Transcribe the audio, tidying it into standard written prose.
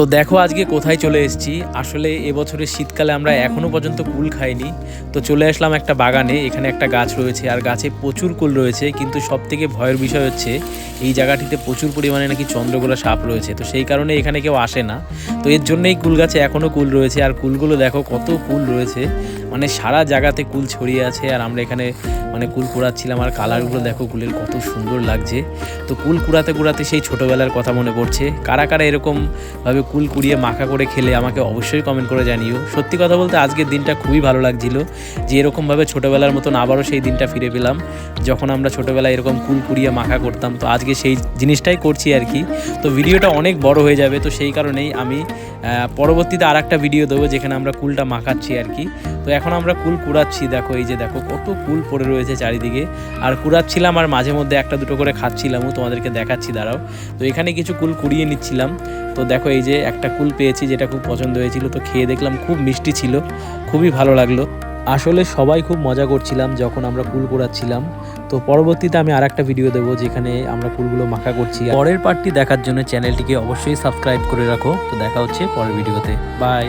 তো দেখো আজকে কোথায় চলে এসেছি। আসলে এবছরের শীতকালে আমরা এখনও পর্যন্ত কুল খাইনি। তো চলে আসলাম একটা বাগানে। এখানে একটা গাছ রয়েছে আর গাছে প্রচুর কুল রয়েছে, কিন্তু সবথেকে ভয়ের বিষয় হচ্ছে এই জায়গাটিতে প্রচুর পরিমাণে নাকি চন্দ্রগোলা সাপ রয়েছে। তো সেই কারণে এখানে কেউ আসে না। তো এর জন্যই কুল গাছে এখনও কুল রয়েছে। আর কুলগুলো দেখো কত কুল রয়েছে, মানে সারা জায়গাতে কুল ছড়িয়ে আছে। আর আমরা এখানে কুল কুড়াচ্ছিলাম, আর কালারগুলো দেখো কুলের কত সুন্দর লাগছে। তো কুল কুড়াতে কুড়াতে সেই ছোটোবেলার কথা মনে পড়ছে। কারা কারা এরকমভাবে কুল কুড়িয়ে মাখা করে খেলে আমাকে অবশ্যই কমেন্ট করে জানিও। সত্যি কথা বলতে আজকের দিনটা খুবই ভালো লাগছিল, যে এরকমভাবে ছোটোবেলার মতন আবারও সেই দিনটা ফিরে পেলাম, যখন আমরা ছোটোবেলায় এরকম কুল কুড়িয়ে মাখা করতাম। তো আজকে সেই জিনিসটাই করছি আর কি। তো ভিডিওটা অনেক বড় হয়ে যাবে, তো সেই কারণেই আমি পরবর্তীতে আর একটা ভিডিও দেবো যেখানে আমরা কুলটা মাখাচ্ছি আর কি। তো এখন আমরা কুল কুড়াচ্ছি। দেখো এই যে দেখো কত কুল পড়ে রয়েছে চারিদিকে। আর কুড়াচ্ছিলাম আর মাঝে মধ্যে একটা দুটো করে খাচ্ছিলামও, তোমাদেরকে দেখাচ্ছি দাঁড়াও। তো এখানে কিছু কুল কুড়িয়ে নিচ্ছিলাম। তো দেখো এই যে একটা কুল পেয়েছি যেটা খুব পছন্দ হয়েছিল। তো খেয়ে দেখলাম খুব মিষ্টি ছিল, খুবই ভালো লাগলো। আসলে সবাই খুব মজা করছিলাম যখন আমরা কুল কুড়াচ্ছিলাম। তো পরবর্তীতে আমি আর একটা ভিডিও দেবো যেখানে আমরা কুলগুলো মাখা করছি। পরের পার্টটি দেখার জন্য চ্যানেলটিকে অবশ্যই সাবস্ক্রাইব করে রাখো। তো দেখা হচ্ছে পরের ভিডিওতে। বাই।